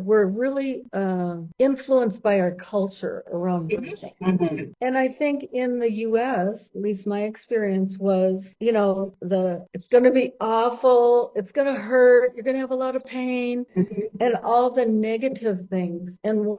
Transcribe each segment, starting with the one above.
we're really influenced by our culture around birthing. Mm-hmm. And I think in the US, at least my experience was, it's going to be awful, it's going to hurt, you're going to have a lot of pain, and all the negative things. And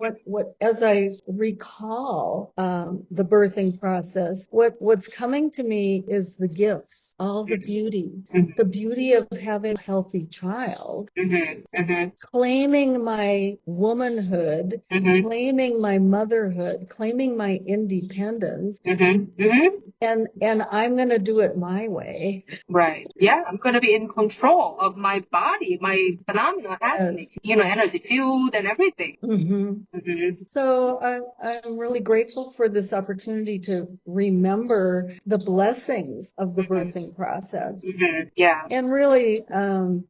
as I recall the birthing process, what's coming to me is the gifts, all the beauty of having a healthy child, Mm-hmm. Mm-hmm. claiming my womanhood, Mm-hmm. claiming my motherhood, claiming my independence, Mm-hmm. Mm-hmm. and I'm going to do it my way. Right. Yeah, I'm gonna be in control of my body, my phenomenal Yes. happening, energy field and everything. Hmm. Mm-hmm. So I'm really grateful for this opportunity to remember the blessings of the Mm-hmm. birthing process. Mm-hmm. Yeah. And really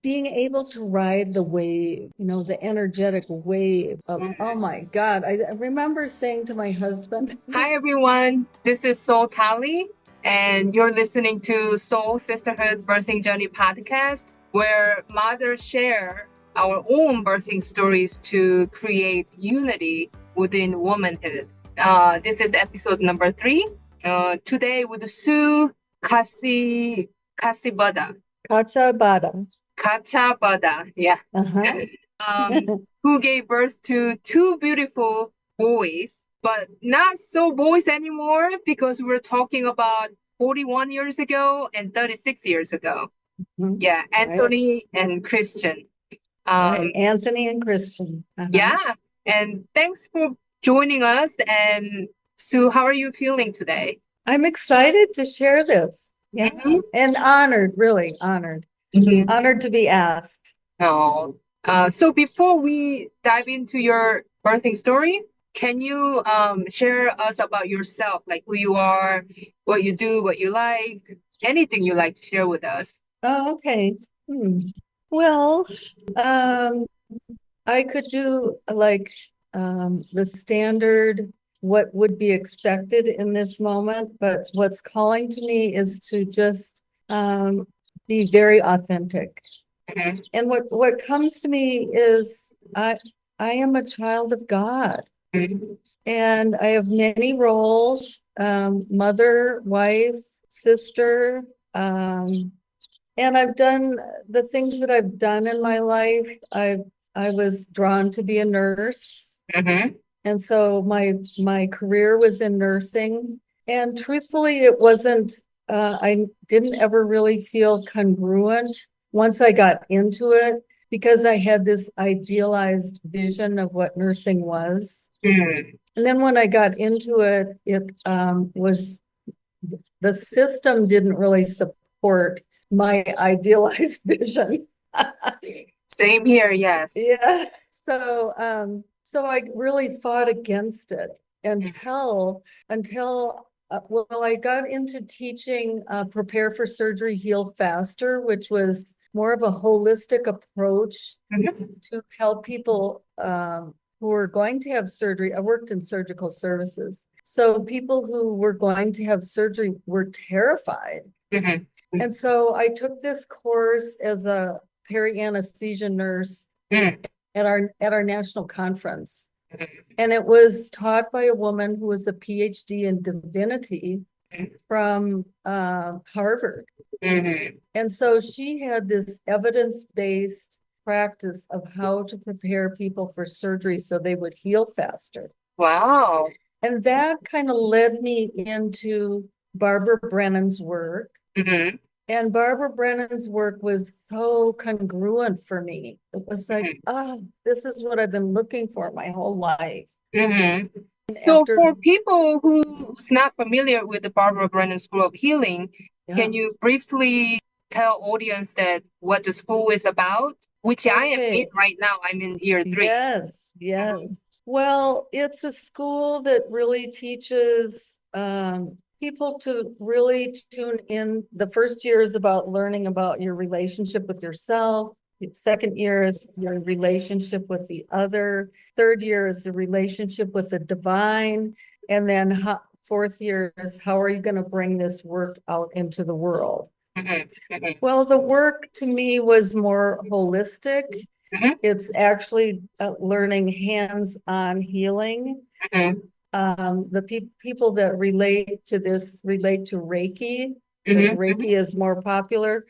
being able to ride the wave, the energetic wave of, oh Mhm. my God. I remember saying to my husband, Hi everyone, this is Soul Tali, and you're listening to Soul Sisterhood Birthing Journey podcast, where mothers share our own birthing stories to create unity within womanhood. This is episode number 3. Today with Sue Kasibada. Kachabada. Kachabada, yeah. Uh-huh. Who gave birth to 2 beautiful boys, but not so boys anymore because we're talking about 41 years ago and 36 years ago. Yeah, Right. Anthony and Christian. Right. Anthony and Christian. Uh-huh. Yeah, and thanks for joining us. And Sue, how are you feeling today? I'm excited to share this. Yeah. Mm-hmm. And honored, really honored. Mm-hmm. Honored to be asked. Oh. So before we dive into your birthing story, can you share us about yourself, like who you are, what you do, what you like, anything you like to share with us? Oh, okay. Well, um, I could do like the standard, what would be expected in this moment, but what's calling to me is to just be very authentic. Mm-hmm. And what comes to me is I am a child of God, Mm-hmm. and I have many roles, mother, wife, sister, and I've done the things that I've done in my life. I was drawn to be a nurse, Mm-hmm. and so my career was in nursing. And truthfully, it wasn't. I didn't ever really feel congruent once I got into it because I had this idealized vision of what nursing was. Mm-hmm. And then when I got into it, it was the system didn't really support my idealized vision. Same here, yes. Yeah. So I really fought against it until I got into teaching Prepare for Surgery, Heal Faster, which was more of a holistic approach Mm-hmm. to help people who are going to have surgery. I worked in surgical services. So people who were going to have surgery were terrified. Mm-hmm. And so I took this course as a peri-anesthesia nurse Mm-hmm. at our national conference. And it was taught by a woman who was a PhD in divinity from Harvard. Mm-hmm. And so she had this evidence-based practice of how to prepare people for surgery so they would heal faster. Wow. And that kind of led me into Barbara Brennan's work. Mm-hmm. And Barbara Brennan's work was so congruent for me. It was like, this is what I've been looking for my whole life. Mm-hmm. And So after, for people who's not familiar with the Barbara Brennan School of Healing, yeah, can you briefly tell audience that what the school is about? Which I am in okay. right now. I'm in year 3. Yes, yes. Well, it's a school that really teaches people to really tune in. The first year is about learning about your relationship with yourself. The second year is your relationship with the other. Third year is the relationship with the divine. And then fourth year is how are you going to bring this work out into the world? Mm-hmm. Mm-hmm. Well, the work to me was more holistic. Mhm. It's actually learning hands-on healing. Mhm. The people that relate to this relate to Reiki, because Mhm. Reiki is more popular.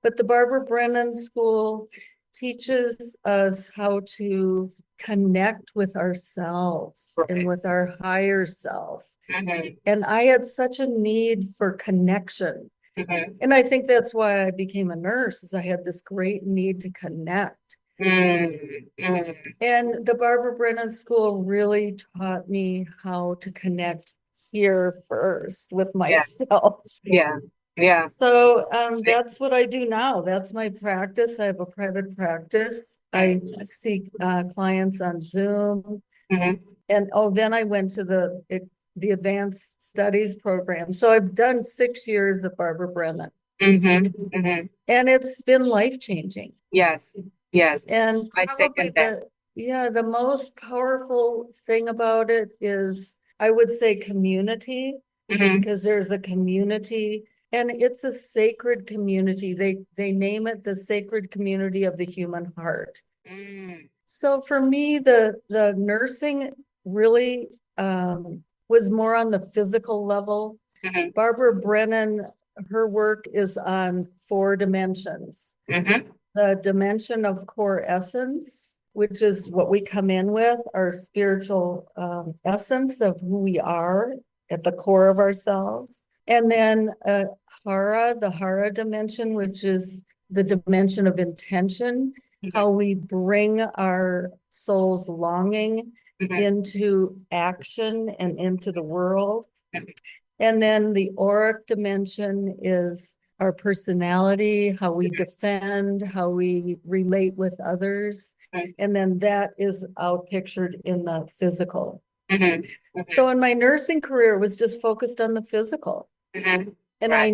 But the Barbara Brennan School teaches us how to connect with ourselves and Right. with our higher self. Mhm. And I had such a need for connection. Mhm. And I think that's why I became a nurse, is I had this great need to connect. Mhm. Mhm. And the Barbara Brennan School really taught me how to connect here first with Yeah. myself. Yeah. Yeah. So that's what I do now. That's my practice. I have a private practice. I see clients on Zoom. Mhm. And then I went to the advanced studies program. So I've done 6 years of Barbara Brennan, Mhm. Mhm. and it's been life-changing. Yes. Yes. And I probably second that. the most powerful thing about it is, I would say, community, Mhm. because there's a community and it's a sacred community. They name it the sacred community of the human heart. Mm. So for me, the nursing really was more on the physical level. Mhm. Barbara Brennan, her work is on 4 dimensions. Mhm. The dimension of core essence, which is what we come in with, our spiritual essence of who we are at the core of ourselves. And then Hara, the Hara dimension, which is the dimension of intention, how we bring our soul's longing Mhm. into action and into the world. And then the auric dimension is our personality, how we defend, how we relate with others. Mhm. And then that is out pictured in the physical. Mhm. So in my nursing career, it was just focused on the physical. Mhm. And Right.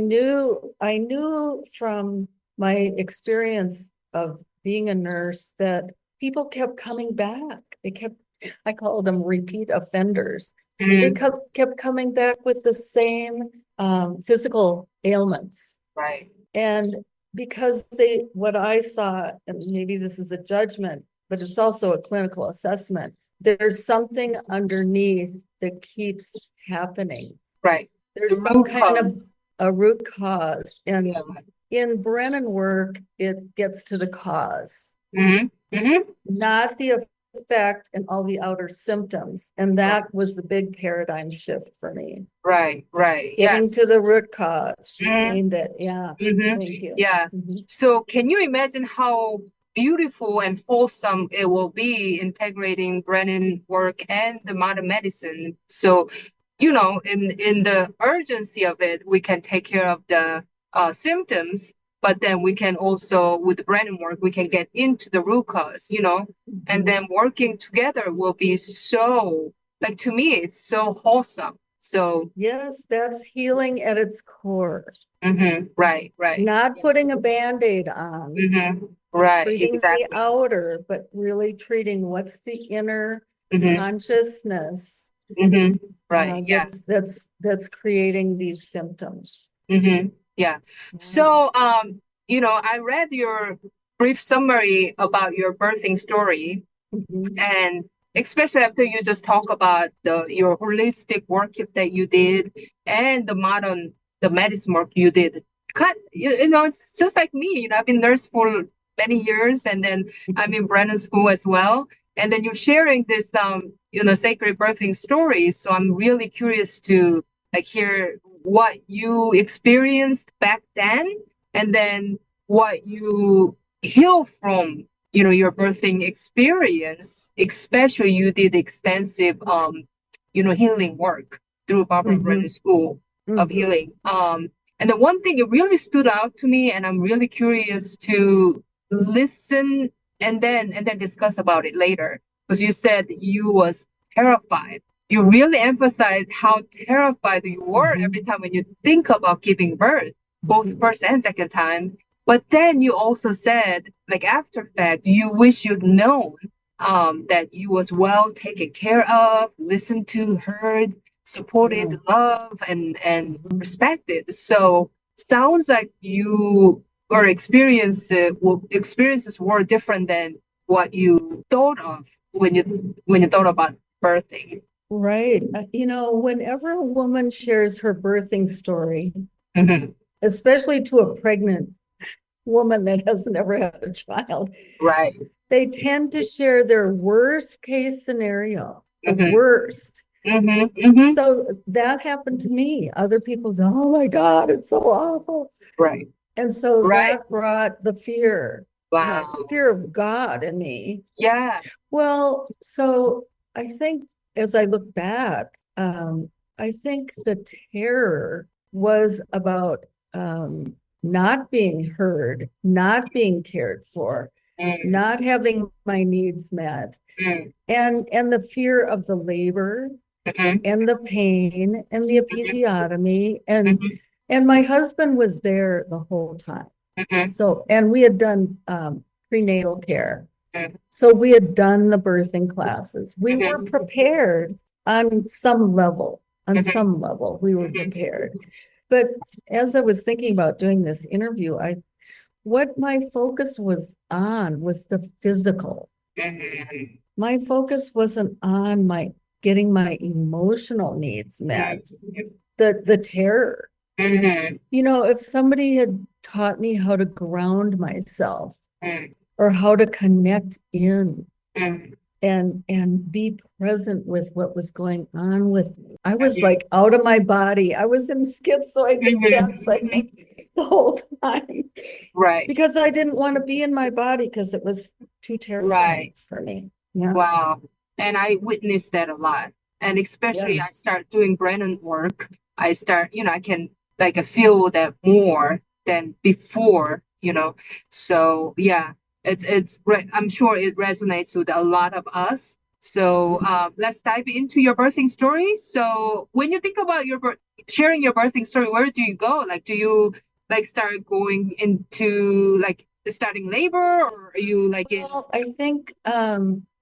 I knew from my experience of being a nurse that people kept coming back. I called them repeat offenders. They Mhm. kept coming back with the same physical ailments. Right. And because what I saw, and maybe this is a judgment, but it's also a clinical assessment, there's something underneath that keeps happening. Right. The There's some root kind of cause. a root cause. And Yeah. in Brennan work, it gets to the cause, Mhm. Mhm. not the effect and all the outer symptoms. And that was the big paradigm shift for me. Right. Right. Getting to Yes. the root cause. You Mhm. named it. Yeah. Mhm. Thank you. Yeah. Mhm. So can you imagine how beautiful and wholesome it will be integrating Brennan work and the modern medicine? So, in the urgency of it, we can take care of the symptoms, but then we can also, with the Brennan work, we can get into the root cause, and then working together will be so, like, to me, it's so wholesome. So, Yes, that's healing at its core. right, right. Not putting a Band-Aid on, Right, treating the exactly. outer, but really treating what's the inner Mm-hmm. consciousness Right, yeah. that's creating these symptoms. Yeah. Yeah. So, I read your brief summary about your birthing story, Mhm. and especially after you just talk about your holistic work that you did and the medicine work you did. It's just like me. I've been nurse for many years, and then I'm in Brennan School as well. And then you're sharing this, sacred birthing stories. So I'm really curious to like hear what you experienced back then, and then what you heal from your birthing experience, especially you did extensive healing work through Barbara Brennan Mhm. School of Mhm. Healing. And the one thing it really stood out to me, and I'm really curious to listen and then discuss about it later, because you said you was terrified. You really emphasized how terrified you were every Mhm. time when you think about giving birth, both Mhm. first and second time. But then you also said, like after fact, you wish you'd known that you was well taken care of, listened to, heard, supported, Yeah. loved, and Mhm. respected. So sounds like you or experiences were different than what you thought of when you thought about birthing. Right. Whenever a woman shares her birthing story, Hmm. especially to a pregnant woman that has never had a child, Right. they tend to share their worst case scenario, the Hmm. worst. Hmm. Hmm. So that happened to me. Other people say, oh my God, it's so awful. Right. And so Right. that brought the fear, Wow. fear of God in me. Yeah. Well, so I think as I look back, I think the terror was about not being heard, not being cared for, Mm, not having my needs met, mm, and the fear of the labor mhm, and the pain and the mhm, episiotomy, and mhm, my husband was there the whole time. mhm, So, and we had done prenatal care. mm, So we had done the birthing classes. We were mhm, prepared on some level. On mhm, some level, we were mhm, prepared. But as I was thinking about doing this interview, what my focus was on was the physical. mhm, My focus wasn't on my getting my emotional needs met. The terror. mhm, If somebody had taught me how to ground myself mhm, or how to connect in mhm, and be present with what was going on with me. I was mhm, like out of my body. I was in schizoid mhm, defense, I mhm. think, the whole time Right, because I didn't want to be in my body because it was too terrifying right. for me. Yeah. Wow. And I witnessed that a lot. And especially Yeah. I start doing Brennan work. I start, I can like feel that more than before, So yeah, I'm sure it resonates with a lot of us. So let's dive into your birthing story. So when you think about sharing your birthing story, where do you go? Like, do you like start going into like starting labor, or are you like in? Well, I think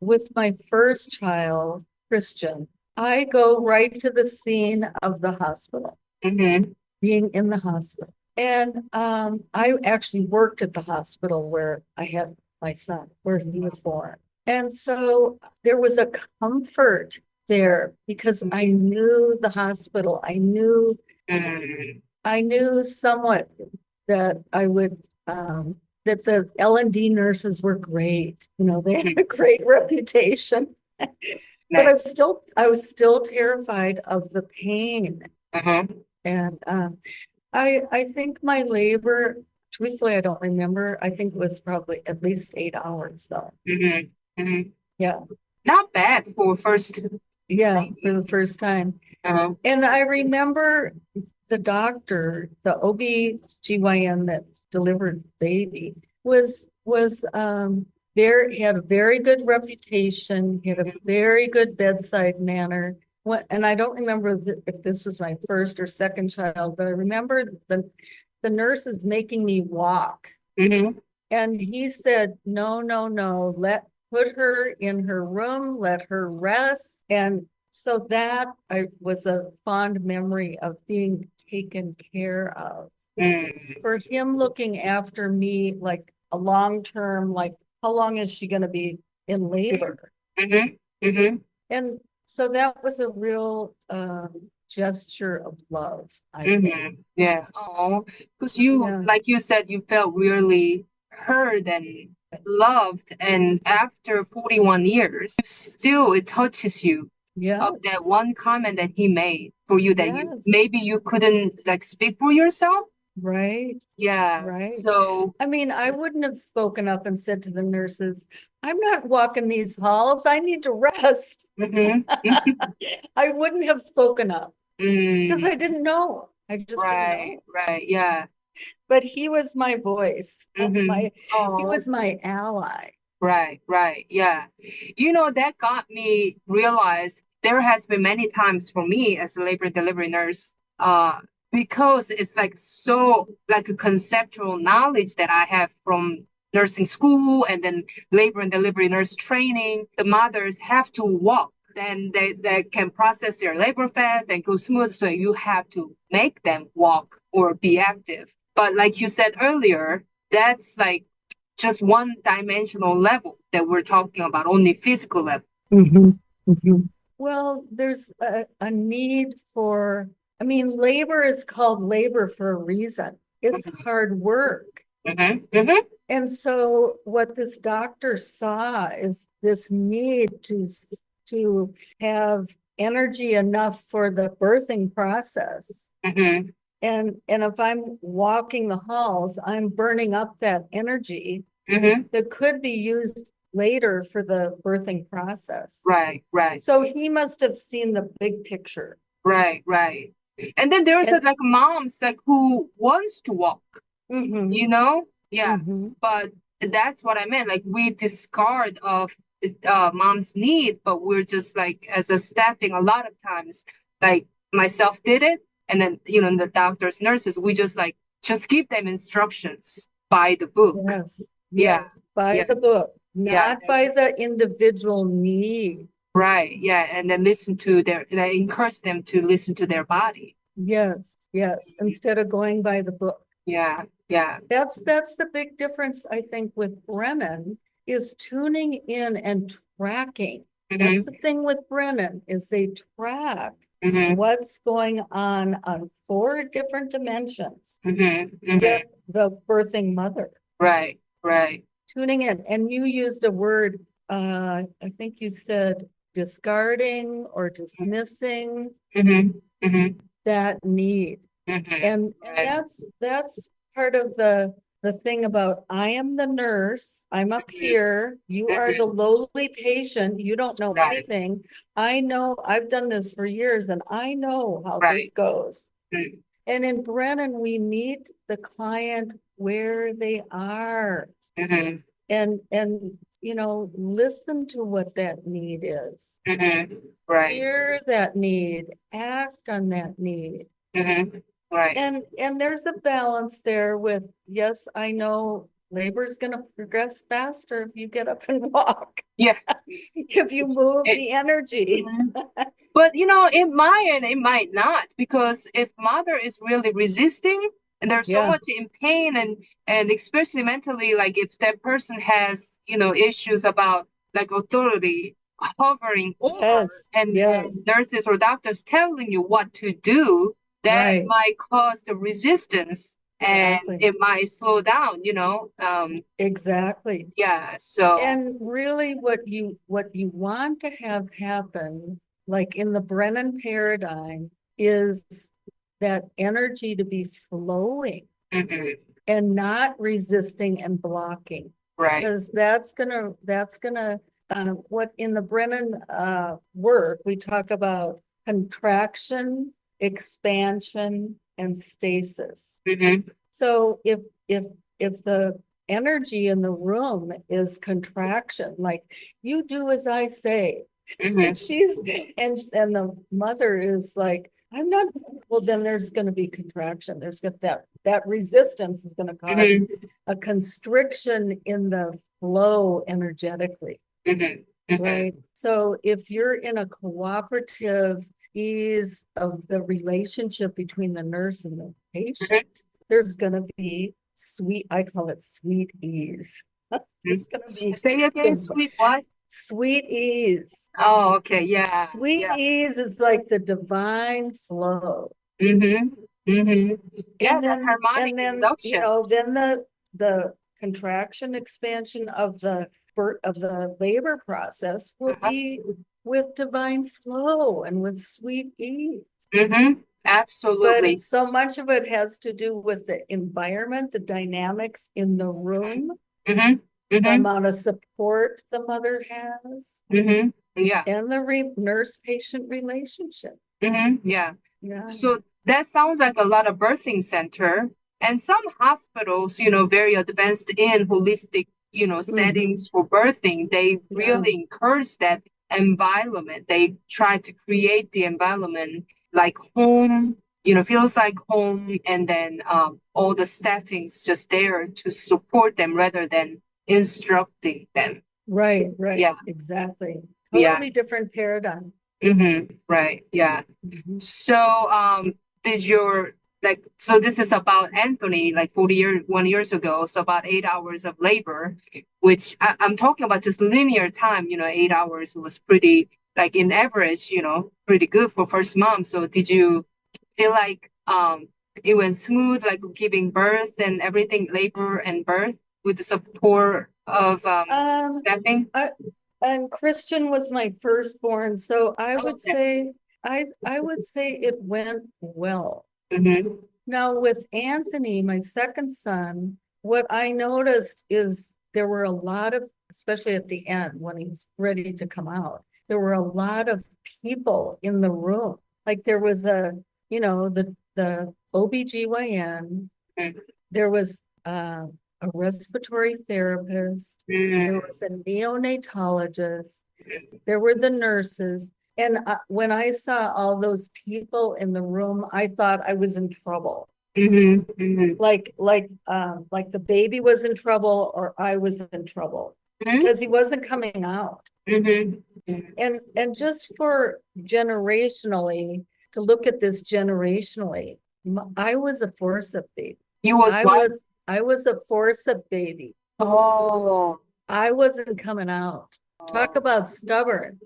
with my first child, Christian, I go right to the scene of the hospital, Mhm. being in the hospital. And I actually worked at the hospital where I had my son, where he was born. And so there was a comfort there because I knew the hospital. Mhm. I knew somewhat that I would that the L&D nurses were great. They had a great reputation. But Nice. I was still terrified of the pain. Mhm. And I think my labor, truthfully, I don't remember. I think it was probably at least 8 hours though. Mhm. Mhm. Yeah. Not bad for first Yeah, for baby. the first time. Uh-huh. And I remember the doctor, the OB/GYN that delivered the baby, was there, he had a very good reputation, he had a very good bedside manner. And I don't remember if this was my first or second child, but I remember the nurses making me walk. Mhm. And he said, no, no, no, put her in her room, let her rest. And so that I was a fond memory of being taken care of. Mhm. For him looking after me like a long term, like how long is she going to be in labor? Mhm. Mhm. And so that was a real gesture of love, I think. Mhm. Yeah. Oh, because you, Yeah. like you said, you felt really heard and loved, and after 41 years, still it touches you of Yes. that one comment that he made for you that you Yes. maybe you couldn't like speak for yourself. Right. Yeah. Right. So. I mean, I wouldn't have spoken up and said to the nurses, I'm not walking these halls. I need to rest. Mhm. I wouldn't have spoken up because Mm, I didn't know. I just didn't right, know. right, yeah. But he was my voice. Mm-hmm. He Oh, was my ally. right, right, yeah. That got me realize there has been many times for me as a labor and delivery nurse, because it's like so like a conceptual knowledge that I have from nursing school and then labor and delivery nurse training. The mothers have to walk. Then they can process their labor fast and go smooth. So you have to make them walk or be active. But like you said earlier, that's like just one dimensional level that we're talking about, only physical level. Well, there's a need for, I mean, labor is called labor for a reason. It's hard work. And so what this doctor saw is this need to have energy enough for the birthing process. And if I'm walking the halls, I'm burning up that energy that could be used later for the birthing process. Right. So he must have seen the big picture. Right. And then there's like moms like who wants to walk, you know? Yeah. But that's what I meant. Like we discard of mom's need, but we're just like as a staffing a lot of times, like myself did it. And then, you know, the doctors, nurses, we just give them instructions by the book. Yes, by the book, not by the individual need. Right. Yeah. And then encourage them to listen to their body. Yes. Instead of going by the book. Yeah. That's the big difference, I think, with Brennan is tuning in and tracking. That's the thing with Brennan is they track what's going on 4 different dimensions with the birthing mother. Right. Tuning in. And you used a word, I think you said discarding or dismissing that need. And that's part of the thing about I am the nurse, I'm up here, you are the lowly patient, you don't know anything. I know, I've done this for years and I know how this goes. And in Brennan, we meet the client where they are and you know, listen to what that need is. Hear that need, act on that need. Right. And there's a balance there with, yes, I know labor is going to progress faster if you get up and walk. Yeah. If you move the energy. But, you know, it might and it might not, because if mother is really resisting and there's so much in pain and especially mentally, like if that person has, you know, issues about like authority hovering over and nurses or doctors telling you what to do, that might cause the resistance and it might slow down, you know. Exactly. Yeah. So and really what you want to have happen, like in the Brennan paradigm, is that energy to be flowing and not resisting and blocking. Right. Because that's gonna what in the Brennan work we talk about contraction, expansion, and stasis. So if the energy in the room is contraction, like you do as I say, and the mother is like, I'm not, well, then there's going to be contraction. There's that resistance is going to cause a constriction in the flow energetically. Right. So if you're in a cooperative ease of the relationship between the nurse and the patient, there's going to be I call it sweet ease. There's going to be say again, sweet what? Sweet ease. Oh, okay, yeah. Sweet ease is like the divine flow. Yeah, and then, harmonic induction. You know, then the contraction expansion of the labor process will be with divine flow and with sweet ease. Absolutely. But so much of it has to do with the environment, the dynamics in the room, the amount of support the mother has, yeah, and the nurse-patient relationship. Yeah. So that sounds like a lot of birthing center, and some hospitals, you know, very advanced in holistic, you know, settings for birthing. They really encourage that environment. They try to create the environment like home, you know, feels like home, and then all the staffing's just there to support them rather than instructing them. Right. Yeah, exactly. Totally different paradigm. Right. Yeah. So did your like, so this is about Anthony, like 41 years ago. So about 8 hours of labor, which I'm talking about just linear time, 8 hours was pretty, like in average, pretty good for first mom. So did you feel like it went smooth, like giving birth and everything, labor and birth with the support of Um, staffing? I, and Christian was my firstborn, so I Oh, would say I would say it went well. mm-hmm. Now with Anthony, my second son, what I noticed is there were a lot of, especially at the end when he was ready to come out, there were a lot of people in the room. Like there was the OBGYN, there was a respiratory therapist, there was a neonatologist, there were the nurses. And when I saw all those people in the room, I thought I was in trouble. Like the baby was in trouble or I was in trouble because he wasn't coming out. And just for generationally, to look at this generationally, I was a forceps baby. You was I what? was a forceps baby. Oh. I wasn't coming out. Talk about stubborn.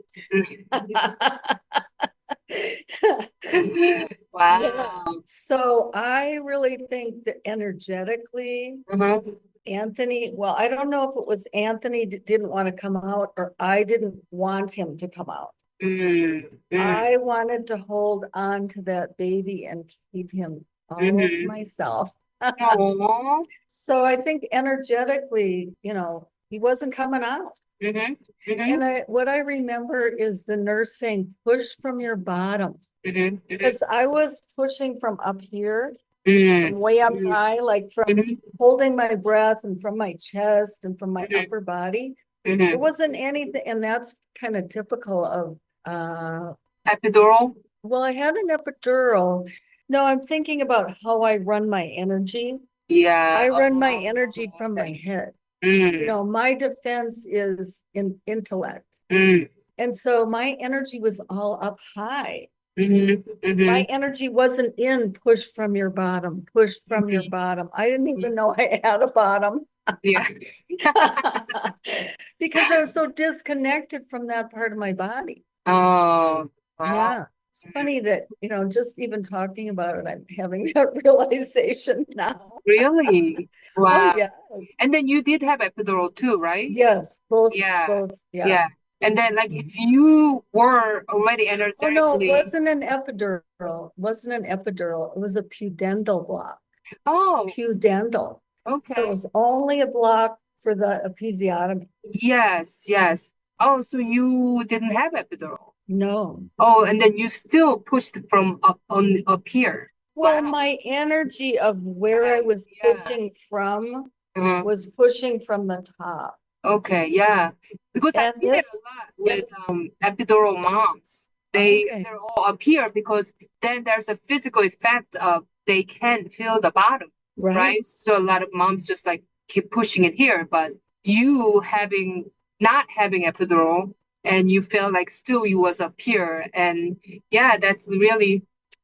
Wow. So I really think that energetically, Anthony, well, I don't know if it was Anthony didn't want to come out or I didn't want him to come out. I wanted to hold on to that baby and keep him all to myself. So I think energetically, he wasn't coming out. And what I remember is the nurse saying, push from your bottom. Because I was pushing from up here, from way up high, like from holding my breath and from my chest and from my upper body. It wasn't anything, and that's kind of typical of epidural. Well, I had an epidural. No, I'm thinking about how I run my energy. Yeah. I run my energy from my head. My defense is in intellect. And so my energy was all up high. My energy wasn't in push from your bottom, push from your bottom. I didn't even know I had a bottom. Yeah. Because I was so disconnected from that part of my body. Oh, wow. Yeah. It's funny that, just even talking about it, I'm having that realization now. Really? Wow. Oh, yeah. And then you did have epidural too, right? Yes, both, Yeah. yeah. Yeah. And then like if you were already Oh, no, it energetically, wasn't an epidural. It wasn't an epidural. It was a pudendal block. oh, Pudendal. So it okay. was only a block for the episiotomy. Yes, yes. Oh, so you didn't have epidural. No. Oh, and then you still pushed from up here. Well, Wow. my energy of where I Right. was Yeah. pushing from Uh-huh. was pushing from the top. Okay, yeah. Because I And see that a lot with epidural moms. Okay. They're all up here because then there's a physical effect of they can't feel the bottom, Right. right? So a lot of moms just like keep pushing it here, but you not having epidural and you feel like still you was up here. And yeah, that's really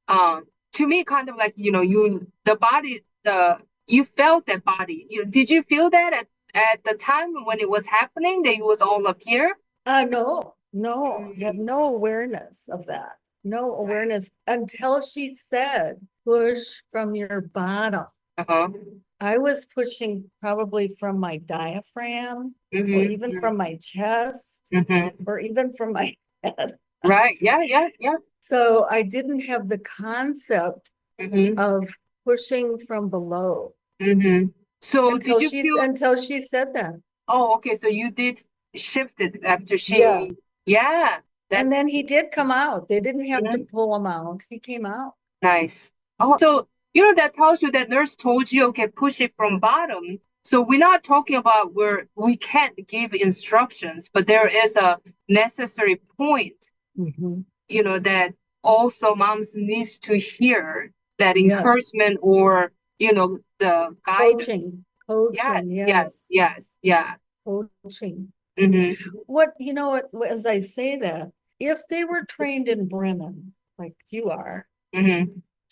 to me kind of like, the body, you felt that body. Did you feel that at the time when it was happening that it was all up here? No, I had no awareness of that. No awareness until she said, push from your bottom. Uh-huh. I was pushing probably from my diaphragm or even from my chest or even from my head. Right. Yeah, yeah, yeah. So I didn't have the concept of pushing from below So did you feel? until she said that. Oh, okay. So you did shift it after Yeah. Yeah, And then that's he did come out. They didn't have to pull him out. He came out. nice. Oh, so that tells you that nurse told you, okay, push it from bottom. So we're not talking about where we can't give instructions, but there is a necessary point, that also moms needs to hear that Yes. encouragement or, the guidance. Coaching, Yes, yeah. coaching. What, as I say that, if they were trained in Brennan, like you are,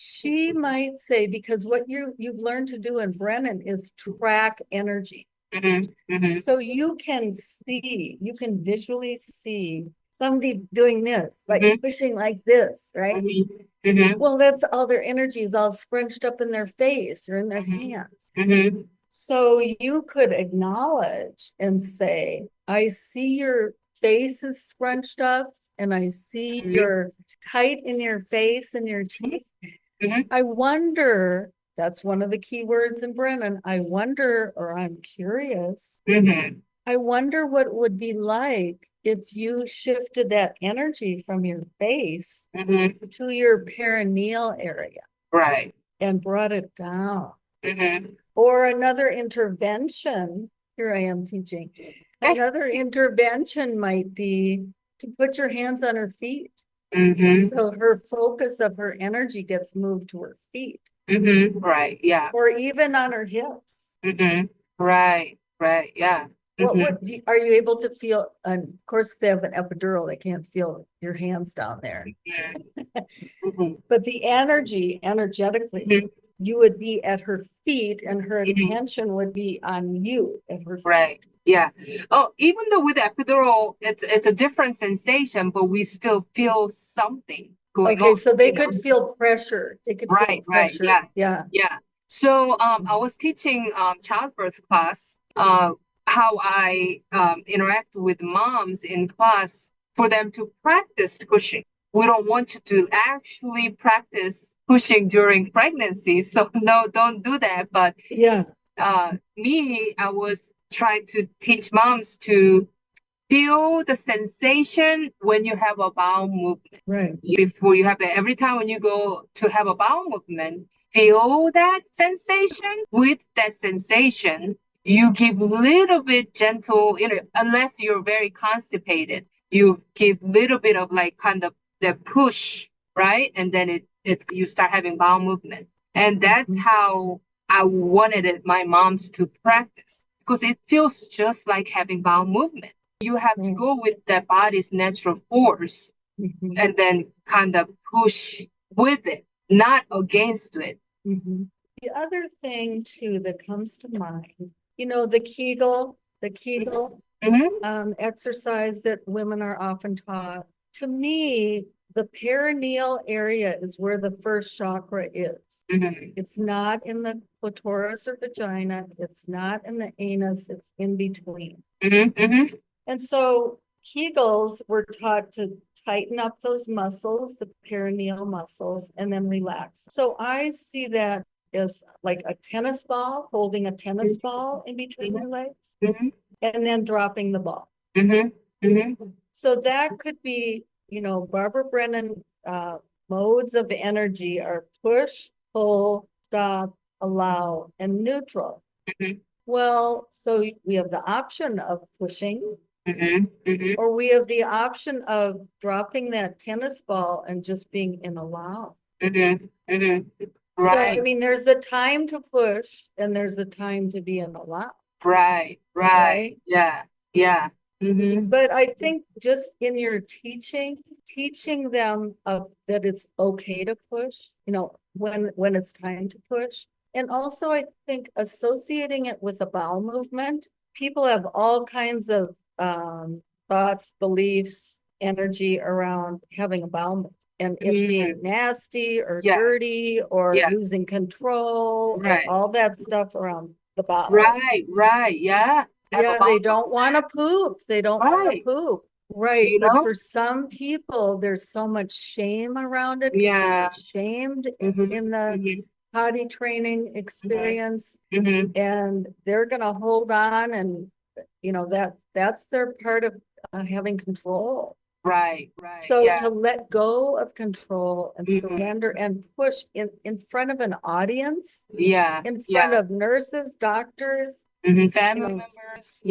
she might say, because what you've learned to do in Brennan is track energy. So you can visually see somebody doing this, like pushing like this, right? Well, that's all their energy is all scrunched up in their face or in their hands. So you could acknowledge and say, I see your face is scrunched up and I see you're tight in your face and your teeth. I wonder, that's one of the key words in Brennan. I wonder, or I'm curious, I wonder what it would be like if you shifted that energy from your face to your perineal area. Right. And brought it down. Or another intervention, here I am teaching, another intervention might be to put your hands on her feet. So her focus of her energy gets moved to her feet. Right, yeah. Or even on her hips. Right, yeah. Are you able to feel, and of course they have an epidural, they can't feel your hands down there. But the energetically, you would be at her feet and her attention would be on you at her feet. Right, yeah. Oh, even though with epidural, it's a different sensation, but we still feel something going on. Okay, so they could feel pressure. They could feel pressure. Yeah. So I was teaching childbirth class, how I interact with moms in class for them to practice pushing. We don't want you to actually practice pushing during pregnancy, so no, don't do that. But I was trying to teach moms to feel the sensation when you have a bowel movement. Right. Before you have it, every time when you go to have a bowel movement, feel that sensation. With that sensation, you give a little bit gentle, unless you're very constipated, you give a little bit of like kind of the push, right? And then you start having bowel movement. And that's how I wanted my moms to practice, because it feels just like having bowel movement. You have to go with the body's natural force and then kind of push with it, not against it. The other thing too that comes to mind, the Kegel exercise that women are often taught. To me, the perineal area is where the first chakra is. It's not in the clitoris or vagina. It's not in the anus. It's in between. And so Kegels were taught to tighten up those muscles, the perineal muscles, and then relax. So I see that as like a tennis ball, holding a tennis ball in between your legs, and then dropping the ball. So that could be, Barbara Brennan modes of energy are push, pull, stop, allow, and neutral. Well, so we have the option of pushing, or we have the option of dropping that tennis ball and just being in allow. Right. So, I mean, there's a time to push and there's a time to be in allow. Right. Yeah. But I think just in your teaching them that it's okay to push, when it's time to push. And also I think associating it with a bowel movement, people have all kinds of thoughts, beliefs, energy around having a bowel movement. And it being nasty or dirty or losing control, all that stuff around the bowels. Right, yeah. Yeah, they don't want to poop. They don't want to poop. Right. But for some people, there's so much shame around it. Yeah. They're shamed in the potty training experience. And they're going to hold on and, that's their part of having control. Right. So to let go of control and surrender and push in front of an audience, in front of nurses, doctors, family members,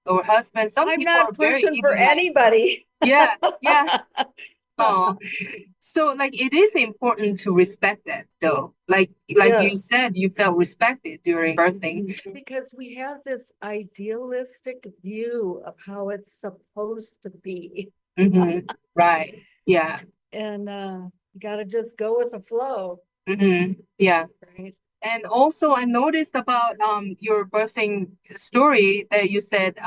or husbands. Some I'm people not are very pushing for anybody. Yeah. Oh, so like it is important to respect that though. Like you said, you felt respected during birthing. Because we have this idealistic view of how it's supposed to be. Right. Yeah. And you got to just go with the flow. Yeah. right? And also I noticed about your birthing story that you said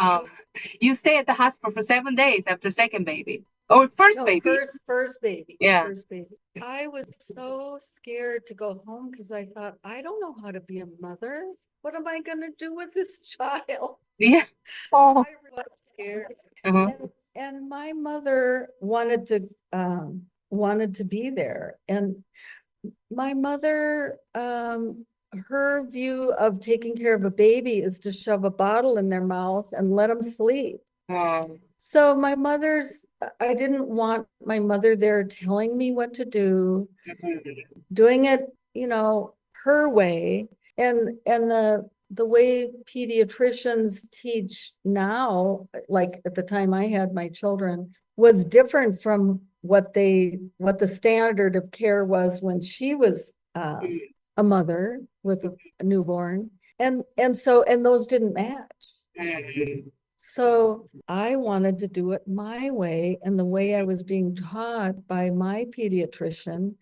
you stay at the hospital for 7 days after second baby or first No, baby. first baby, Yeah. first baby. I was so scared to go home because I thought, I don't know how to be a mother. What am I gonna do with this child? Yeah. Oh. I was scared. Uh-huh. And my mother wanted to be there. And my mother, her view of taking care of a baby is to shove a bottle in their mouth and let them sleep. So I didn't want my mother there telling me what to do, doing it, her way. And the way pediatricians teach now, like at the time I had my children, was different from what the standard of care was when she was a mother with a newborn. And those didn't match. So I wanted to do it my way, and the way I was being taught by my pediatrician.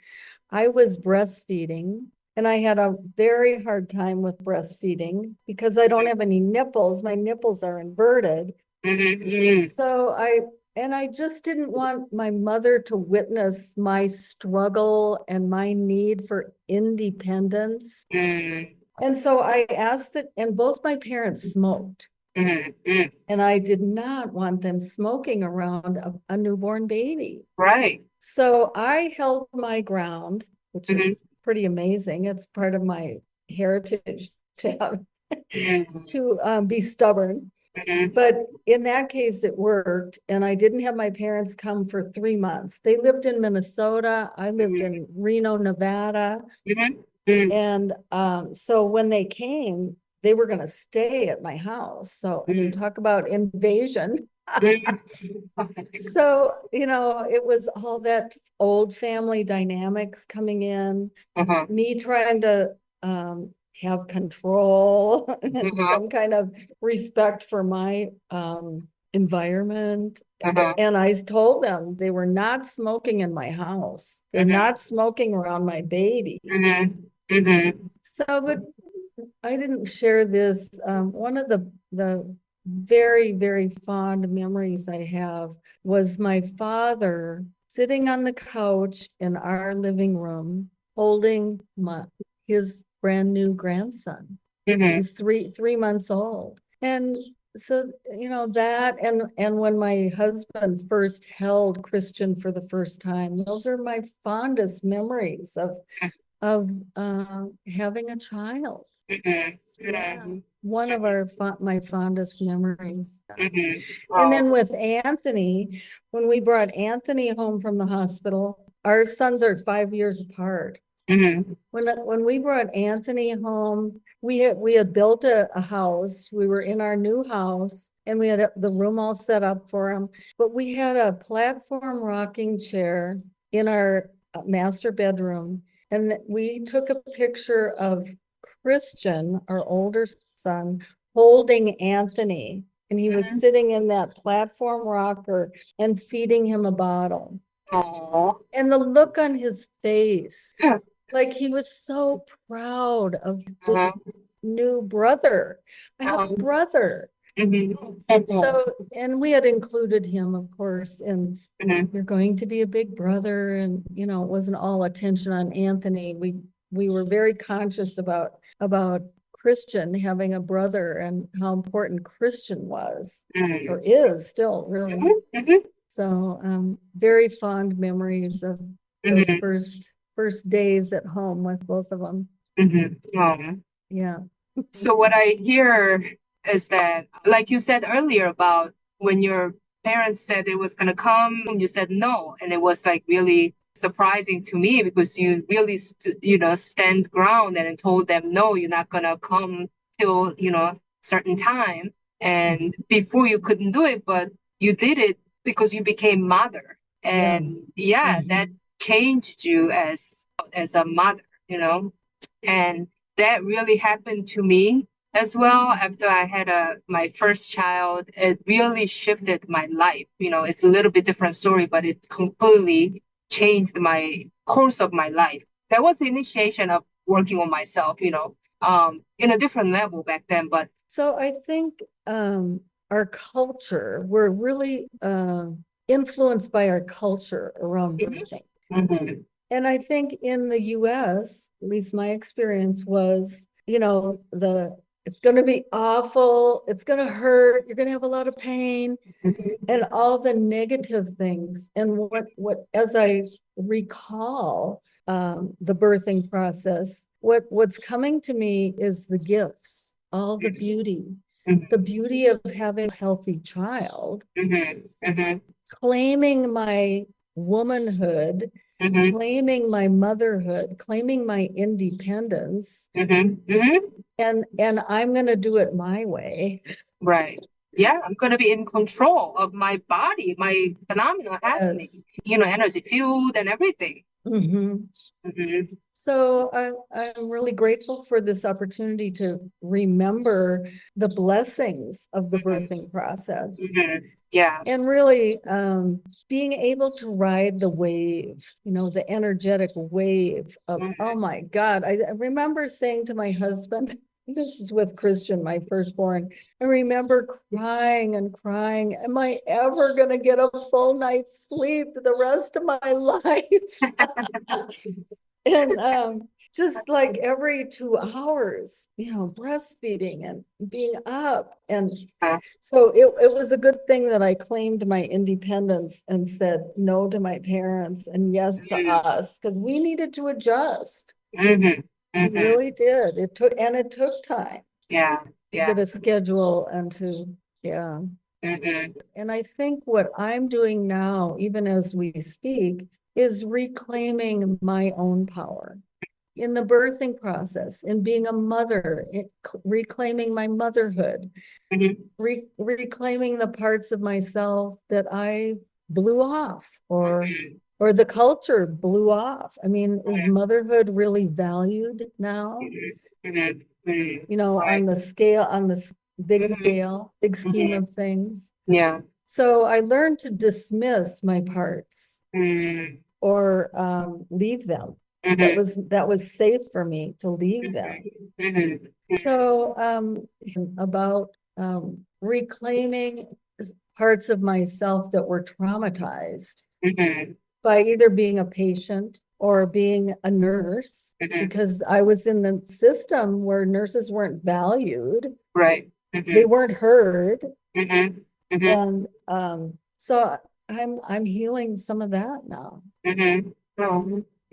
I was breastfeeding, and I had a very hard time with breastfeeding because I don't have any nipples. My nipples are inverted. So I just didn't want my mother to witness my struggle and my need for independence. And so I asked that, and both my parents smoked. And I did not want them smoking around a newborn baby. Right. So I held my ground, which is pretty amazing. It's part of my heritage to be stubborn. But in that case, it worked. And I didn't have my parents come for 3 months. They lived in Minnesota. I lived in Reno, Nevada. And so when they came, they were going to stay at my house. So, I mean, talk about invasion. So, it was all that old family dynamics coming in, me trying to have control and some kind of respect for my environment. And I told them they were not smoking in my house. They're not smoking around my baby. So, but I didn't share this. One of the very, very fond memories I have was my father sitting on the couch in our living room holding his brand new grandson. He's 3 months old. And so, that and when my husband first held Christian for the first time, those are my fondest memories of having a child. Yeah, one of my fondest memories. And then with Anthony, when we brought Anthony home from the hospital, our sons are 5 years apart. When we brought Anthony home, we had built a house. We were in our new house, and we had the room all set up for him. But we had a platform rocking chair in our master bedroom, and we took a picture of Christian, our older son, holding Anthony, and he was sitting in that platform rocker and feeding him a bottle. Aww. And the look on his face, like he was so proud of this new brother. I have a brother. So, and we had included him, of course, and you're going to be a big brother, and it wasn't all attention on Anthony. We were very conscious about Christian having a brother and how important Christian was or is still, really. So very fond memories of those first days at home with both of them. Yeah. So what I hear is that, like you said earlier about when your parents said it was gonna come, you said no, and it was like really surprising to me because you really stand ground and told them no, you're not gonna come till certain time, and before you couldn't do it, but you did it because you became mother, and that changed you as a mother, and that really happened to me as well after I had my first child. It really shifted my life. It's a little bit different story, but it completely changed my course of my life. that was the initiation of working on myself, in a different level back then. But So I think our culture, we're really influenced by our culture around birthing. Mhm. And I think in the US, at least my experience was, it's going to be awful, it's going to hurt, you're going to have a lot of pain, and all the negative things. And what as I recall the birthing process, what's coming to me is the gifts, all the beauty of having a healthy child, claiming my womanhood, claiming my motherhood, claiming my independence, and I'm going to do it my way. Right. Yeah, I'm going to be in control of my body, my phenomenon happening, energy field and everything. So I'm really grateful for this opportunity to remember the blessings of the birthing process. Yeah. And really being able to ride the wave, the energetic wave of, oh my God. I remember saying to my husband, this is with Christian, my firstborn, I remember crying and crying, am I ever going to get a full night's sleep the rest of my life? And just like every 2 hours, breastfeeding and being up. And so it was a good thing that I claimed my independence and said no to my parents and yes to us, because we needed to adjust. We really did. It took time. Yeah. To get a schedule and to, yeah. And I think what I'm doing now, even as we speak, is reclaiming my own power in the birthing process, in being a mother, reclaiming my motherhood, reclaiming the parts of myself that I blew off or the culture blew off. I mean, is motherhood really valued now? On the scale, on the big scale, big scheme of things. Yeah. So I learned to dismiss my parts or leave them. That was safe for me to leave them. So about reclaiming parts of myself that were traumatized by either being a patient or being a nurse, because I was in the system where nurses weren't valued. Right. They weren't heard. And so I'm healing some of that now.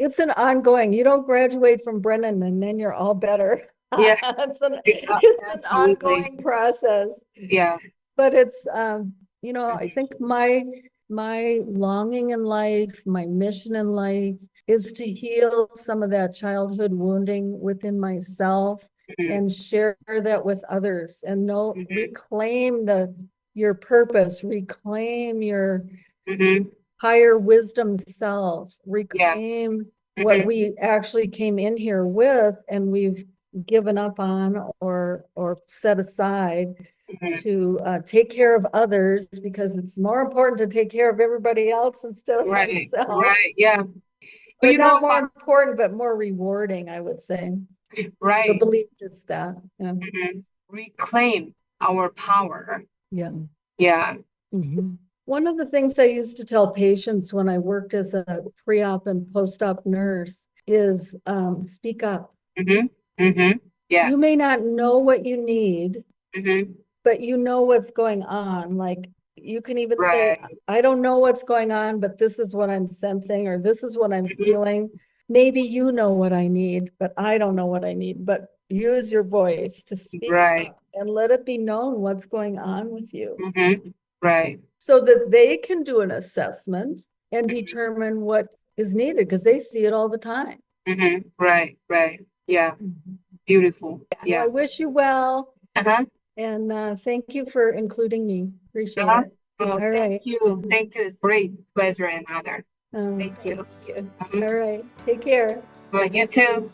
It's an ongoing, you don't graduate from Brennan and then you're all better. Yeah. It's an ongoing process. Yeah. But it's I think my longing in life, my mission in life is to heal some of that childhood wounding within myself and share that with others and reclaim your purpose, reclaim your higher wisdom self, reclaim what we actually came in here with and we've given up on or set aside to take care of others, because it's more important to take care of everybody else instead of ourselves. Right. Yeah. But not more important, but more rewarding, I would say. Right. The belief is that. Yeah. Reclaim our power. Yeah. Yeah. One of the things I used to tell patients when I worked as a pre-op and post-op nurse is speak up. Yes. You may not know what you need, but you know what's going on. Like you can even say, I don't know what's going on, but this is what I'm sensing, or this is what I'm feeling. Maybe you know what I need, but I don't know what I need. But use your voice to speak up and let it be known what's going on with you. Right. So that they can do an assessment and determine what is needed, because they see it all the time. Right. Yeah. Beautiful. Yeah. Well, I wish you well. And thank you for including me. Appreciate it. Well, all thank right. you. Thank you. It's great pleasure and honor. Thank you. All right. Take care. Well, you too.